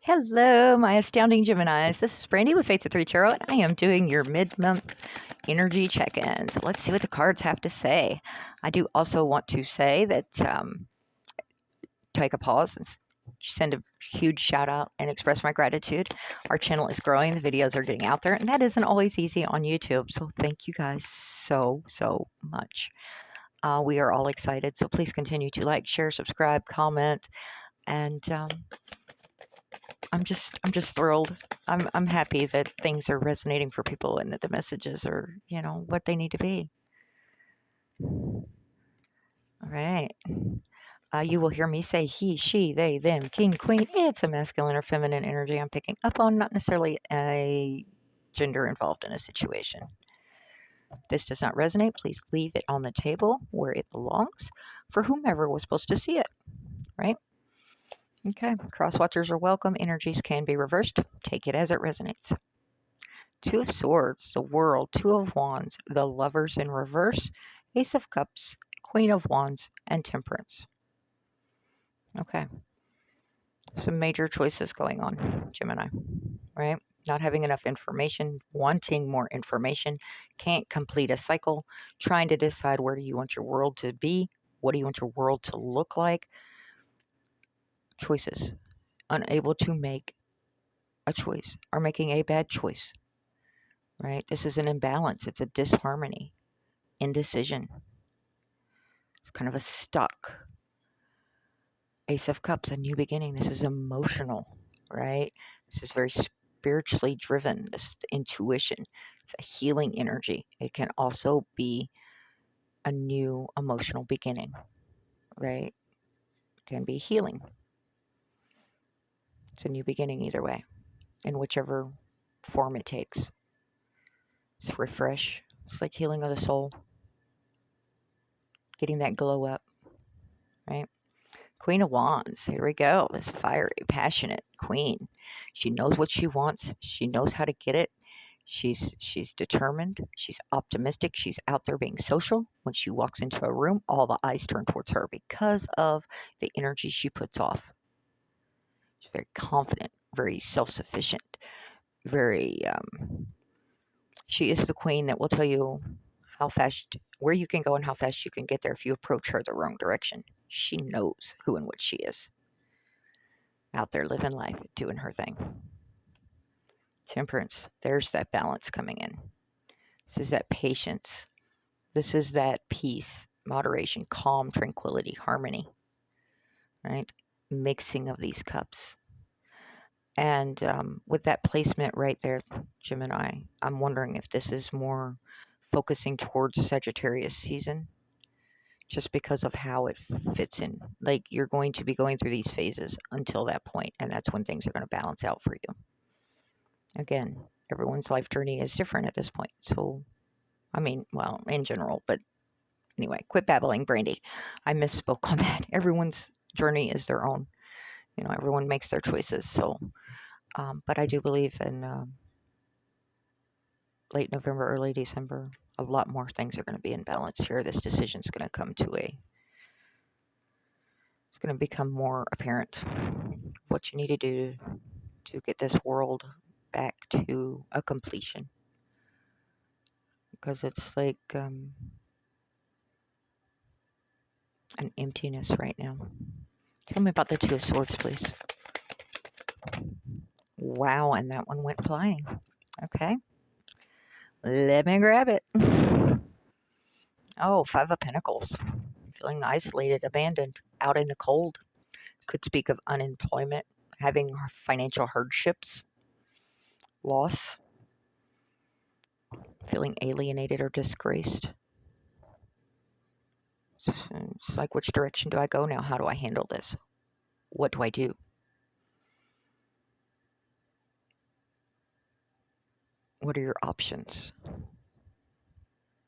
Hello, my astounding Geminis. This is Brandy with Fates of Three Tarot, and I am doing your mid-month energy check-ins. Let's see what the cards have to say. I do also want to say that take a pause and send a huge shout out and express my gratitude. Our channel is growing, the videos are getting out there, and that isn't always easy on YouTube. So thank you guys so much. We are all excited, so please continue to like, share, subscribe, comment, and I'm just thrilled. I'm happy that things are resonating for people and that the messages are, what they need to be. All right. You will hear me say he, she, they, them, king, queen. It's a masculine or feminine energy I'm picking up on, not necessarily a gender involved in a situation. If this does not resonate, please leave it on the table where it belongs for whomever was supposed to see it, right? Okay. Cross watchers are welcome. Energies can be reversed. Take it as it resonates. Two of Swords, the World, Two of Wands, the Lovers in reverse, Ace of Cups, Queen of Wands, and Temperance. Okay. Some major choices going on, Gemini, right? Not having enough information, wanting more information, can't complete a cycle, trying to decide where do you want your world to be, what do you want your world to look like. Choices. Unable to make a choice or making a bad choice, right? This is an imbalance. It's a disharmony, indecision. It's kind of a stuck. Ace of Cups, a new beginning. This is emotional, right? This is very spiritually driven. This is intuition. It's a healing energy. It can also be a new emotional beginning, right? It can be healing. It's a new beginning either way, in whichever form it takes. It's refresh. It's like healing of the soul. Getting that glow up, right? Queen of Wands, here we go. This fiery, passionate queen. She knows what she wants. She knows how to get it. She's determined. She's optimistic. She's out there being social. When she walks into a room, all the eyes turn towards her because of the energy she puts off. She's very confident, very self-sufficient, very. She is the queen that will tell you how fast, where you can go and how fast you can get there if you approach her the wrong direction. She knows who and what she is. Out there living life, doing her thing. Temperance, there's that balance coming in. This is that patience. This is that peace, moderation, calm, tranquility, harmony, right? Mixing of these cups. And with that placement right there, Gemini, I'm wondering if this is more focusing towards Sagittarius season, just because of how it fits in. Like you're going to be going through these phases until that point, and that's when things are going to balance out for you. Again, everyone's life journey is different at this point. So, I mean, well, in general, but anyway, quit babbling, Brandy. I misspoke on that. Everyone's journey is their own. Everyone makes their choices. So, but I do believe in late November, early December, a lot more things are going to be in balance here. This decision's going to come to it's going to become more apparent what you need to do to get this world back to a completion. Because it's like an emptiness right now. Tell me about the Two of Swords, please. Wow, and that one went flying. Okay. Let me grab it. Oh, Five of Pentacles. Feeling isolated, abandoned, out in the cold. Could speak of unemployment, having financial hardships, loss, feeling alienated or disgraced. It's like, which direction do I go now? How do I handle this? What do I do? What are your options?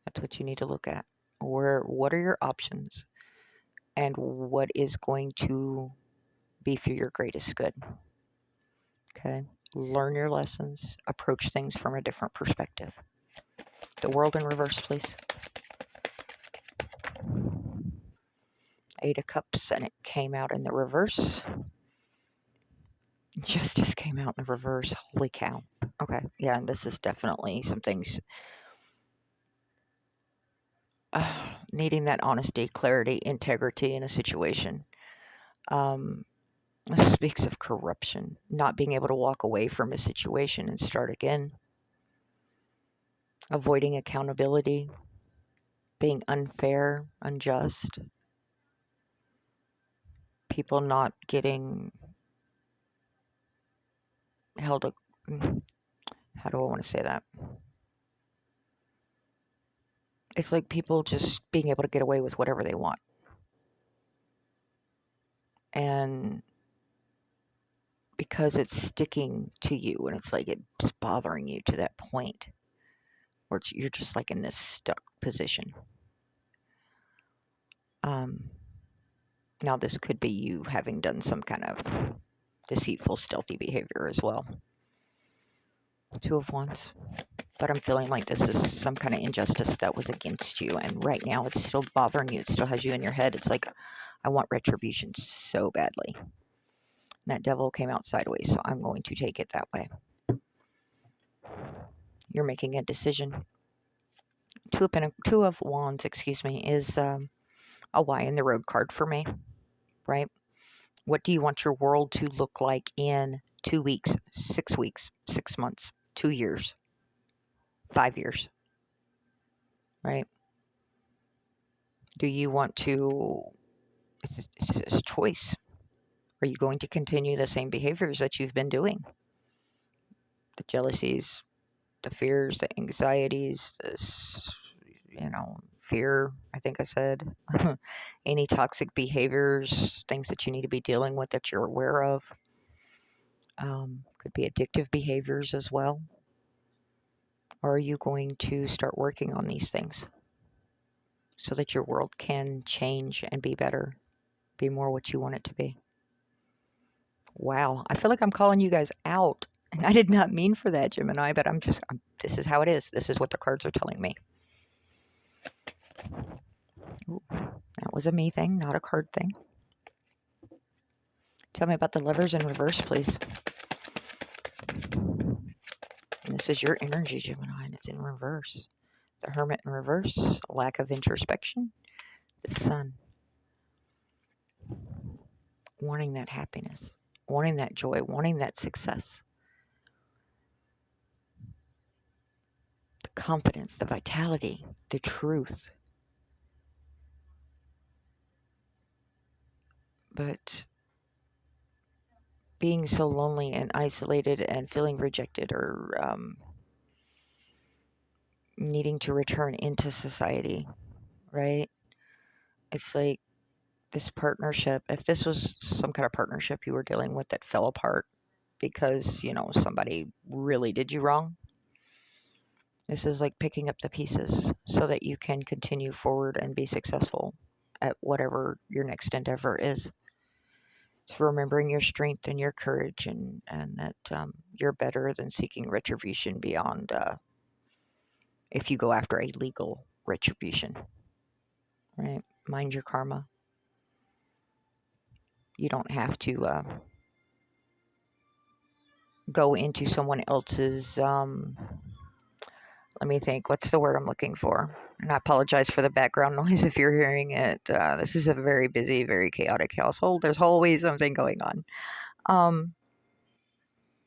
That's what you need to look at. What are your options? And what is going to be for your greatest good? Okay. Learn your lessons. Approach things from a different perspective. The World in reverse, please. Eight of Cups, and it came out in the reverse. Justice came out in the reverse. Holy cow. Okay, yeah, and this is definitely some things needing that honesty, clarity, integrity in a situation. Um, this speaks of corruption, not being able to walk away from a situation and start again, avoiding accountability, being unfair, unjust, people not getting held. How do I want to say that? It's like people just being able to get away with whatever they want. And because it's sticking to you and it's like it's bothering you to that point where you're just like in this stuck position. Um, Now, this could be you having done some kind of deceitful, stealthy behavior as well. Two of Wands. But I'm feeling like this is some kind of injustice that was against you. And right now it's still bothering you. It still has you in your head. It's like, I want retribution so badly. And that devil came out sideways, so I'm going to take it that way. You're making a decision. Two of Wands, excuse me, is a Y in the road card for me, right? What do you want your world to look like in 2 weeks, 6 weeks, 6 months, 2 years, 5 years, right? Do you want to, it's a choice. Are you going to continue the same behaviors that you've been doing? The jealousies, the fears, the anxieties, fear, I think I said. Any toxic behaviors, things that you need to be dealing with that you're aware of. Could be addictive behaviors as well. Or are you going to start working on these things so that your world can change and be better, be more what you want it to be? Wow, I feel like I'm calling you guys out. And I did not mean for that, Gemini, but this is how it is. This is what the cards are telling me. Ooh, that was a me thing, not a card thing. Tell me about the Lovers in reverse, please. And this is your energy, Gemini, and it's in reverse. The Hermit in reverse, lack of introspection. The Sun, wanting that happiness, wanting that joy, wanting that success. The confidence, the vitality, the truth. But being so lonely and isolated and feeling rejected or needing to return into society, right? It's like this partnership, if this was some kind of partnership you were dealing with that fell apart because, somebody really did you wrong, this is like picking up the pieces so that you can continue forward and be successful at whatever your next endeavor is. It's remembering your strength and your courage and that you're better than seeking retribution beyond if you go after a legal retribution, right? Mind your karma. You don't have to go into someone else's, let me think, what's the word I'm looking for? And I apologize for the background noise if you're hearing it. This is a very busy, very chaotic household. There's always something going on. Um,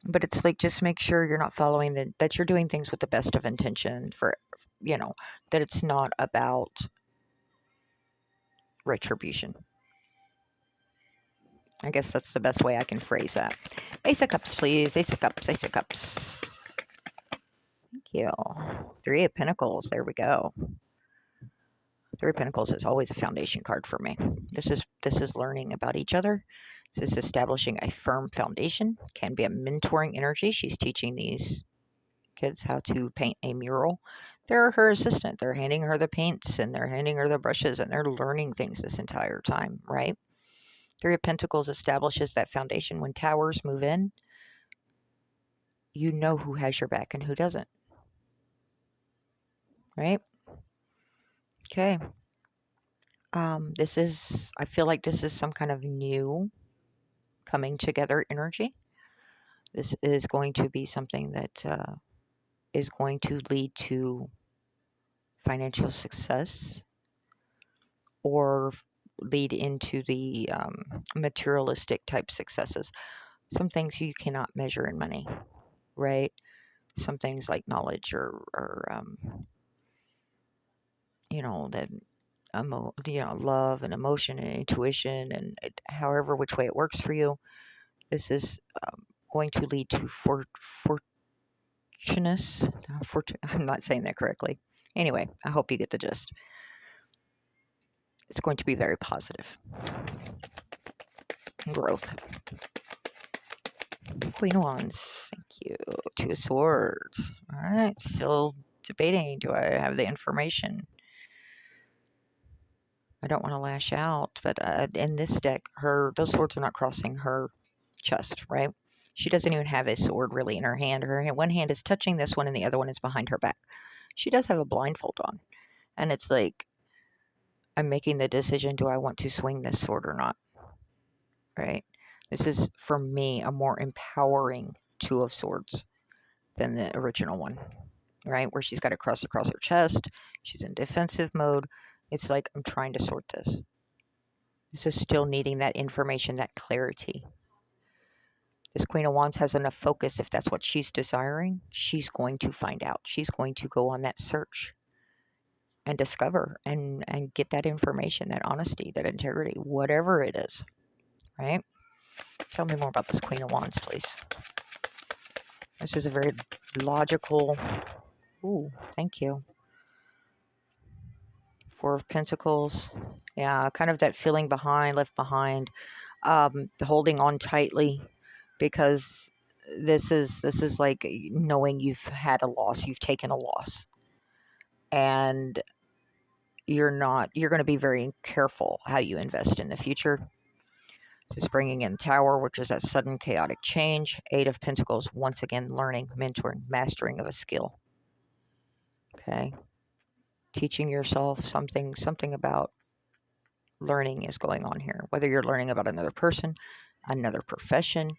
but it's like just make sure you're not following that you're doing things with the best of intention for, that it's not about retribution. I guess that's the best way I can phrase that. Ace of Cups, please. Ace of Cups, Ace of Cups. Thank you. Three of Pentacles. There we go. Three of Pentacles is always a foundation card for me. This is learning about each other. This is establishing a firm foundation. Can be a mentoring energy. She's teaching these kids how to paint a mural. They're her assistant. They're handing her the paints and they're handing her the brushes and they're learning things this entire time, right? Three of Pentacles establishes that foundation. When towers move in, you know who has your back and who doesn't, right? Okay. I feel like this is some kind of new coming together energy. This is going to be something that is going to lead to financial success or lead into the materialistic type successes. Some things you cannot measure in money, right? Some things like knowledge or that love and emotion and intuition and however which way it works for you. This is going to lead to I'm not saying that correctly. Anyway, I hope you get the gist. It's going to be very positive. Growth. Queen of Wands. Thank you. Two of Swords. All right. Still debating. Do I have the information? I don't want to lash out, but in this deck, those swords are not crossing her chest, right? She doesn't even have a sword really in her hand. One hand is touching this one, and the other one is behind her back. She does have a blindfold on, and it's like I'm making the decision: do I want to swing this sword or not? Right? This is for me a more empowering Two of Swords than the original one, right? Where she's got it crossed across her chest. She's in defensive mode. It's like I'm trying to sort this. This is still needing that information, that clarity. This Queen of Wands has enough focus. If that's what she's desiring, she's going to find out. She's going to go on that search and discover and get that information, that honesty, that integrity, whatever it is, right? Tell me more about this Queen of Wands, please. This is a very logical. Ooh, thank you. Four of Pentacles. Yeah, kind of that feeling left behind, holding on tightly, because this is like knowing you've had a loss, you've taken a loss, and you're going to be very careful how you invest in the future. This is bringing in Tower, which is that sudden chaotic change. Eight of Pentacles, once again, learning, mentoring, mastering of a skill. Okay. Teaching yourself something about learning is going on here. Whether you're learning about another person, another profession,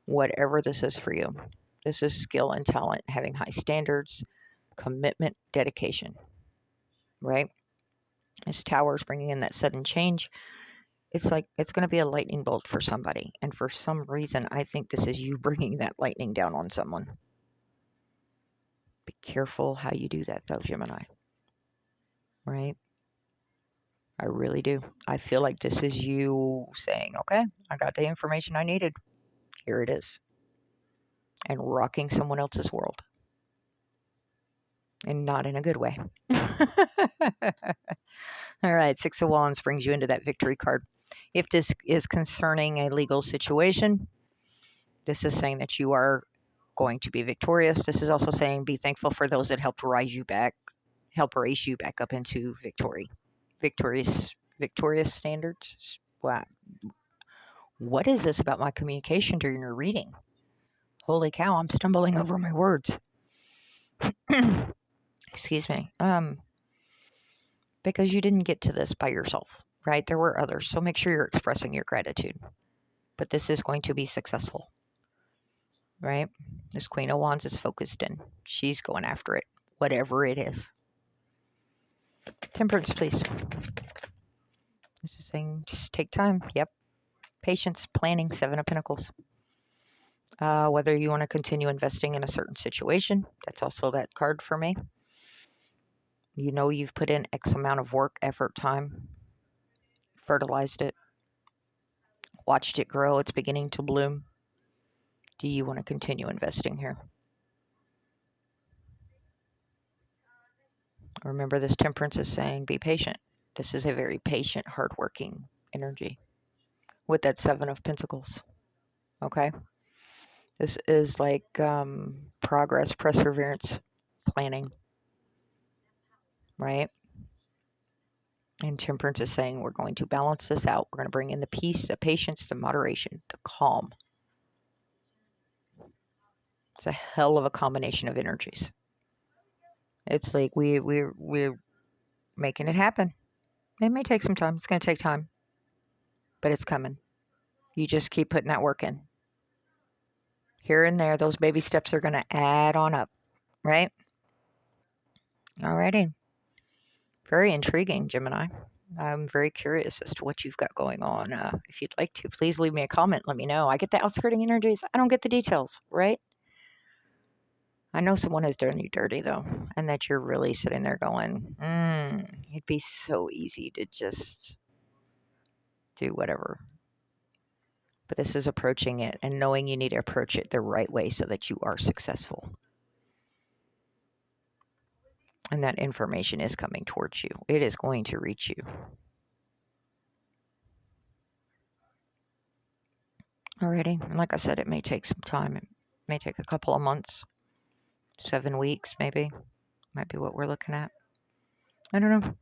whatever this is for you. This is skill and talent, having high standards, commitment, dedication, right? This Tower is bringing in that sudden change. It's like it's going to be a lightning bolt for somebody. And for some reason, I think this is you bringing that lightning down on someone. Be careful how you do that, though, Gemini. Right? I really do. I feel like this is you saying, okay, I got the information I needed. Here it is. And rocking someone else's world. And not in a good way. All right, Six of Wands brings you into that victory card. If this is concerning a legal situation, this is saying that you are going to be victorious. This is also saying be thankful for those that helped raise you back up into victorious standards. Wow. What is this about my communication during your reading? Holy cow, I'm stumbling over my words. Excuse me. Because you didn't get to this by yourself, right? There were others. So make sure you're expressing your gratitude. But this is going to be successful, right? This Queen of Wands is focused in. She's going after it, whatever it is. Temperance, please. This is saying just take time. Yep. Patience, planning, Seven of Pentacles. Whether you want to continue investing in a certain situation, that's also that card for me. You know you've put in X amount of work, effort, time, fertilized it, watched it grow, it's beginning to bloom. Do you want to continue investing here? Remember, this Temperance is saying be patient. This is a very patient, hardworking energy with that Seven of Pentacles. Okay? This is like progress, perseverance, planning, right? And Temperance is saying we're going to balance this out. We're going to bring in the peace, the patience, the moderation, the calm. It's a hell of a combination of energies. It's like we're making it happen. It may take some time. It's going to take time, but it's coming. You just keep putting that work in. here and there, those baby steps are going to add on up, right? Alrighty. Very intriguing, Gemini. I'm very curious as to what you've got going on. If you'd like to, please leave me a comment. Let me know. I get the outskirting energies. I don't get the details, right? I know someone has done you dirty, though, and that you're really sitting there going, it'd be so easy to just do whatever. But this is approaching it and knowing you need to approach it the right way so that you are successful. And that information is coming towards you. It is going to reach you. Alrighty. And like I said, it may take some time. It may take a couple of months, 7 weeks maybe. Might be what we're looking at. I don't know.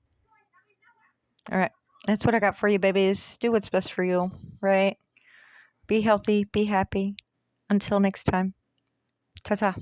All right. That's what I got for you, babies. Do what's best for you, right? Be healthy. Be happy. Until next time. Ta-ta.